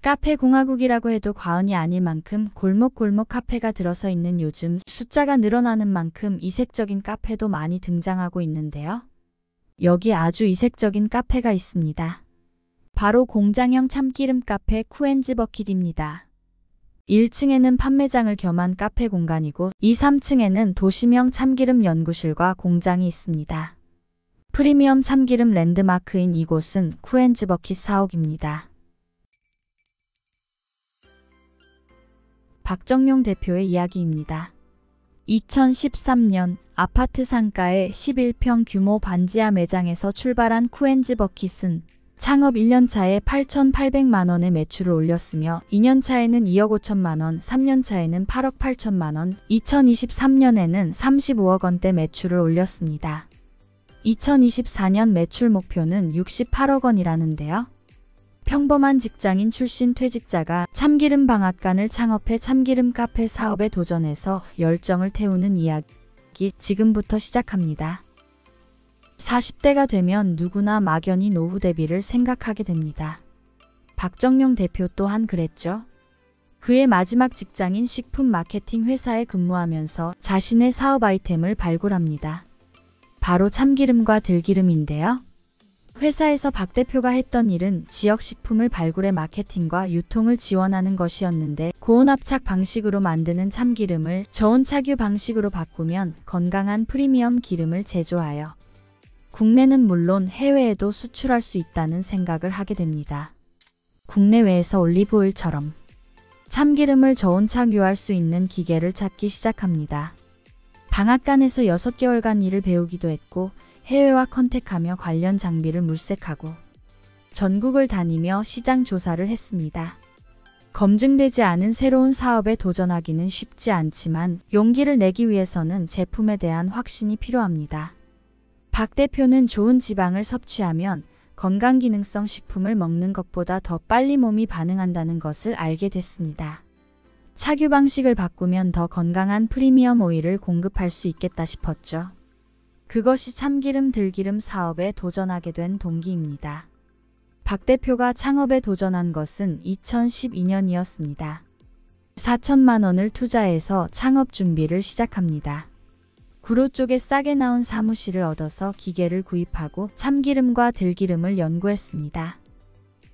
카페 공화국이라고 해도 과언이 아닐 만큼 골목골목 카페가 들어서 있는 요즘 숫자가 늘어나는 만큼 이색적인 카페도 많이 등장하고 있는데요. 여기 아주 이색적인 카페가 있습니다. 바로 공장형 참기름 카페 쿠앤즈버킷입니다. 1층에는 판매장을 겸한 카페 공간이고 2, 3층에는 도심형 참기름 연구실과 공장이 있습니다. 프리미엄 참기름 랜드마크인 이곳은 쿠앤즈버킷 사옥입니다. 박정용 대표의 이야기입니다. 2013년 아파트 상가의 11평 규모 반지하 매장에서 출발한 쿠앤즈버킷은 창업 1년차에 8,800만원의 매출을 올렸으며 2년차에는 2억 5천만원, 3년차에는 8억 8천만원, 2023년에는 35억 원대 매출을 올렸습니다. 2024년 매출 목표는 68억 원이라는데요. 평범한 직장인 출신 퇴직자가 참기름 방앗간을 창업해 참기름 카페 사업에 도전해서 열정을 태우는 이야기 지금부터 시작합니다. 40대가 되면 누구나 막연히 노후 대비를 생각하게 됩니다. 박정용 대표 또한 그랬죠. 그의 마지막 직장인 식품 마케팅 회사에 근무하면서 자신의 사업 아이템을 발굴합니다. 바로 참기름과 들기름인데요. 회사에서 박 대표가 했던 일은 지역 식품을 발굴해 마케팅과 유통을 지원하는 것이었는데 고온압착 방식으로 만드는 참기름을 저온착유 방식으로 바꾸면 건강한 프리미엄 기름을 제조하여 국내는 물론 해외에도 수출할 수 있다는 생각을 하게 됩니다. 국내외에서 올리브오일처럼 참기름을 저온착유할 수 있는 기계를 찾기 시작합니다. 방앗간에서 6개월간 일을 배우기도 했고 해외와 컨택하며 관련 장비를 물색하고 전국을 다니며 시장 조사를 했습니다. 검증되지 않은 새로운 사업에 도전하기는 쉽지 않지만 용기를 내기 위해서는 제품에 대한 확신이 필요합니다. 박 대표는 좋은 지방을 섭취하면 건강기능성 식품을 먹는 것보다 더 빨리 몸이 반응한다는 것을 알게 됐습니다. 착유 방식을 바꾸면 더 건강한 프리미엄 오일을 공급할 수 있겠다 싶었죠. 그것이 참기름 들기름 사업에 도전하게 된 동기입니다. 박 대표가 창업에 도전한 것은 2012년이었습니다. 4천만 원을 투자해서 창업 준비를 시작합니다. 구로 쪽에 싸게 나온 사무실을 얻어서 기계를 구입하고 참기름과 들기름을 연구했습니다.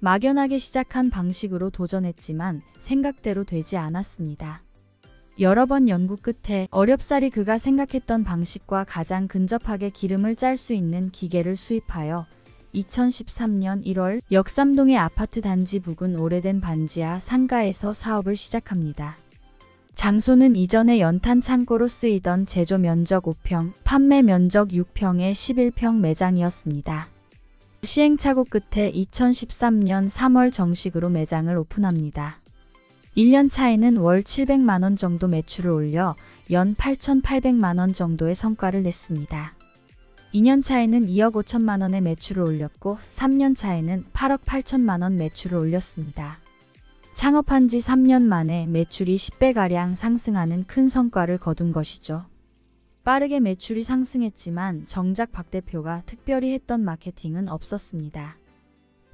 막연하게 시작한 방식으로 도전했지만 생각대로 되지 않았습니다. 여러 번 연구 끝에 어렵사리 그가 생각했던 방식과 가장 근접하게 기름을 짤 수 있는 기계를 수입하여 2013년 1월 역삼동의 아파트 단지 부근 오래된 반지하 상가에서 사업을 시작합니다. 장소는 이전에 연탄 창고로 쓰이던 제조 면적 5평, 판매 면적 6평의 11평 매장이었습니다. 시행착오 끝에 2013년 3월 정식으로 매장을 오픈합니다. 1년 차에는 월 700만원 정도 매출을 올려 연 8,800만원 정도의 성과를 냈습니다. 2년 차에는 2억 5천만원의 매출을 올렸고 3년 차에는 8억 8천만원 매출을 올렸습니다. 창업한 지 3년 만에 매출이 10배가량 상승하는 큰 성과를 거둔 것이죠. 빠르게 매출이 상승했지만 정작 박 대표가 특별히 했던 마케팅은 없었습니다.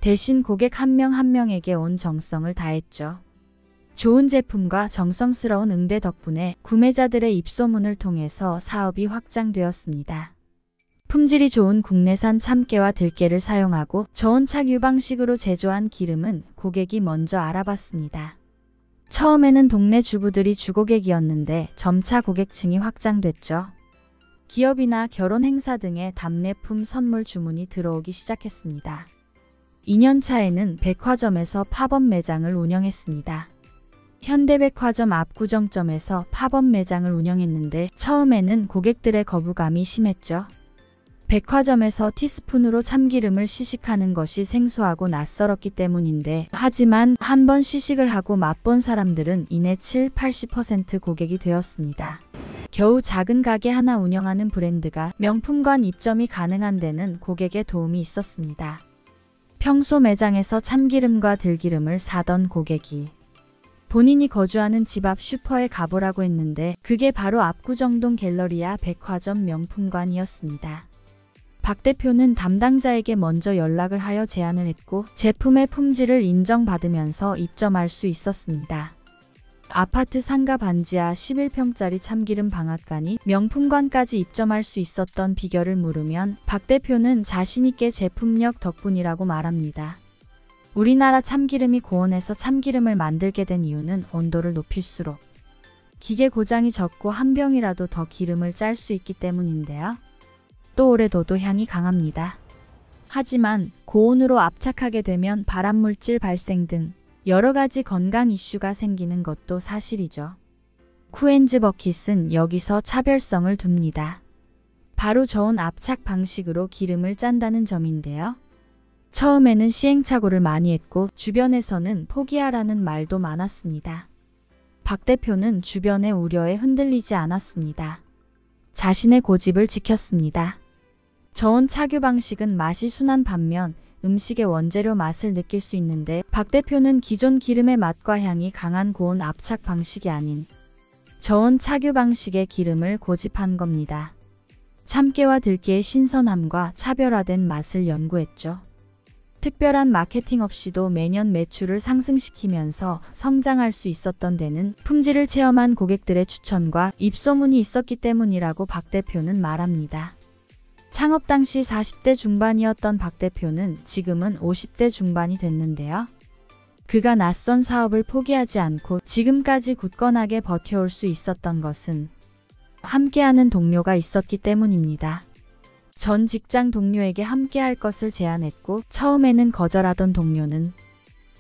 대신 고객 한 명 한 명에게 온 정성을 다했죠. 좋은 제품과 정성스러운 응대 덕분에 구매자들의 입소문을 통해서 사업이 확장되었습니다. 품질이 좋은 국내산 참깨와 들깨를 사용하고 저온착유 방식으로 제조한 기름은 고객이 먼저 알아봤습니다. 처음에는 동네 주부들이 주고객이었는데 점차 고객층이 확장됐죠. 기업이나 결혼 행사 등의 답례품 선물 주문이 들어오기 시작했습니다. 2년 차에는 백화점에서 팝업 매장을 운영했습니다. 현대백화점 압구정점에서 팝업 매장을 운영했는데 처음에는 고객들의 거부감이 심했죠. 백화점에서 티스푼으로 참기름을 시식하는 것이 생소하고 낯설었기 때문인데 하지만 한번 시식을 하고 맛본 사람들은 이내 7-80% 고객이 되었습니다. 겨우 작은 가게 하나 운영하는 브랜드가 명품관 입점이 가능한 데는 고객의 도움이 있었습니다. 평소 매장에서 참기름과 들기름을 사던 고객이 본인이 거주하는 집 앞 슈퍼에 가보라고 했는데 그게 바로 압구정동 갤러리아 백화점 명품관이었습니다. 박 대표는 담당자에게 먼저 연락을 하여 제안을 했고 제품의 품질을 인정받으면서 입점할 수 있었습니다. 아파트 상가 반지하 11평짜리 참기름 방앗간이 명품관까지 입점할 수 있었던 비결을 물으면 박 대표는 자신있게 제품력 덕분이라고 말합니다. 우리나라 참기름이 고온에서 참기름을 만들게 된 이유는 온도를 높일수록 기계 고장이 적고 한 병이라도 더 기름을 짤 수 있기 때문인데요. 또 오래둬도 향이 강합니다. 하지만 고온으로 압착하게 되면 발암물질 발생 등 여러 가지 건강 이슈가 생기는 것도 사실이죠. 쿠엔즈 버킷은 여기서 차별성을 둡니다. 바로 저온 압착 방식으로 기름을 짠다는 점인데요. 처음에는 시행착오를 많이 했고 주변에서는 포기하라는 말도 많았습니다. 박 대표는 주변의 우려에 흔들리지 않았습니다. 자신의 고집을 지켰습니다. 저온 착유 방식은 맛이 순한 반면 음식의 원재료 맛을 느낄 수 있는데 박 대표는 기존 기름의 맛과 향이 강한 고온 압착 방식이 아닌 저온 착유 방식의 기름을 고집한 겁니다. 참깨와 들깨의 신선함과 차별화된 맛을 연구했죠. 특별한 마케팅 없이도 매년 매출을 상승시키면서 성장할 수 있었던 데는 품질을 체험한 고객들의 추천과 입소문이 있었기 때문이라고 박 대표는 말합니다. 창업 당시 40대 중반이었던 박 대표는 지금은 50대 중반이 됐는데요. 그가 낯선 사업을 포기하지 않고 지금까지 굳건하게 버텨올 수 있었던 것은 함께하는 동료가 있었기 때문입니다. 전 직장 동료에게 함께할 것을 제안했고 처음에는 거절하던 동료는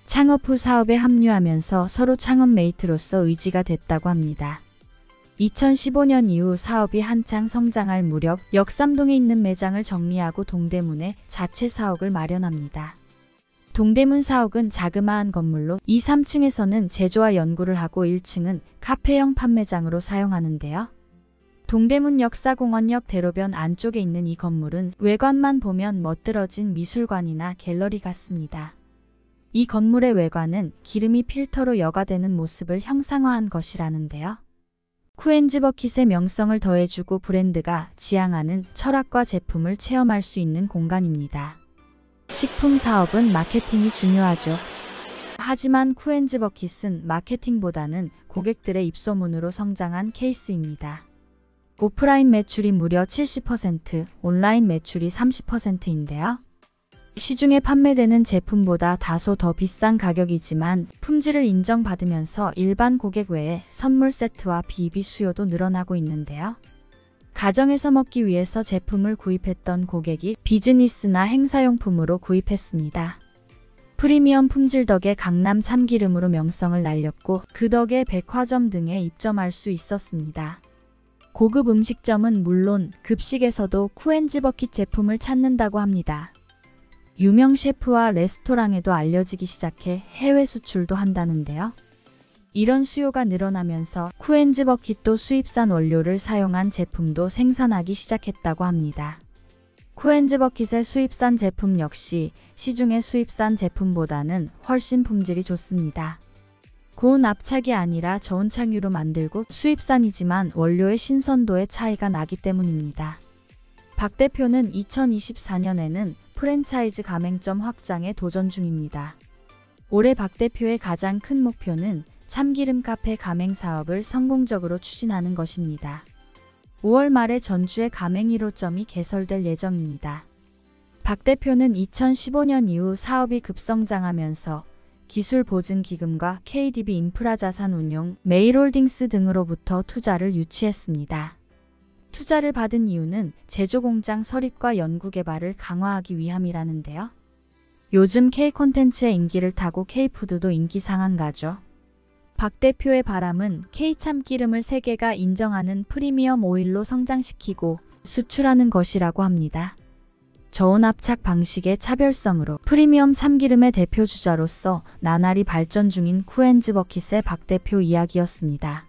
창업 후 사업에 합류하면서 서로 창업 메이트로서 의지가 됐다고 합니다. 2015년 이후 사업이 한창 성장할 무렵 역삼동에 있는 매장을 정리하고 동대문에 자체 사옥을 마련합니다. 동대문 사옥은 자그마한 건물로 2, 3층에서는 제조와 연구를 하고 1층은 카페형 판매장으로 사용하는데요. 동대문 역사공원역 대로변 안쪽에 있는 이 건물은 외관만 보면 멋들어진 미술관이나 갤러리 같습니다. 이 건물의 외관은 기름이 필터로 여과되는 모습을 형상화한 것이라는데요. 쿠엔즈 버킷의 명성을 더해주고 브랜드가 지향하는 철학과 제품을 체험할 수 있는 공간입니다. 식품 사업은 마케팅이 중요하죠. 하지만 쿠엔즈 버킷은 마케팅보다는 고객들의 입소문으로 성장한 케이스입니다. 오프라인 매출이 무려 70%, 온라인 매출이 30%인데요. 시중에 판매되는 제품보다 다소 더 비싼 가격이지만 품질을 인정받으면서 일반 고객 외에 선물 세트와 비비 수요도 늘어나고 있는데요. 가정에서 먹기 위해서 제품을 구입했던 고객이 비즈니스나 행사용품으로 구입했습니다. 프리미엄 품질 덕에 강남 참기름으로 명성을 날렸고 그 덕에 백화점 등에 입점할 수 있었습니다. 고급 음식점은 물론 급식에서도 쿠엔즈 버킷 제품을 찾는다고 합니다. 유명 셰프와 레스토랑에도 알려지기 시작해 해외 수출도 한다는데요. 이런 수요가 늘어나면서 쿠엔즈 버킷도 수입산 원료를 사용한 제품도 생산하기 시작했다고 합니다. 쿠엔즈 버킷의 수입산 제품 역시 시중의 수입산 제품보다는 훨씬 품질이 좋습니다. 고온 압착이 아니라 저온 착유로 만들고 수입산이지만 원료의 신선도에 차이가 나기 때문입니다. 박 대표는 2024년에는 프랜차이즈 가맹점 확장에 도전 중입니다. 올해 박 대표의 가장 큰 목표는 참기름 카페 가맹 사업을 성공적으로 추진하는 것입니다. 5월 말에 전주의 가맹 1호점이 개설될 예정입니다. 박 대표는 2015년 이후 사업이 급성장하면서 기술 보증 기금과 KDB 인프라 자산 운용, 메일홀딩스 등으로부터 투자를 유치했습니다. 투자를 받은 이유는 제조공장 설립과 연구개발을 강화하기 위함이라는데요. 요즘 K 콘텐츠의 인기를 타고 K푸드도 인기 상한가죠. 박 대표의 바람은 K참기름을 세계가 인정하는 프리미엄 오일로 성장시키고 수출하는 것이라고 합니다. 저온 압착 방식의 차별성으로 프리미엄 참기름의 대표 주자로서 나날이 발전 중인 쿠엔즈 버킷의 박 대표 이야기였습니다.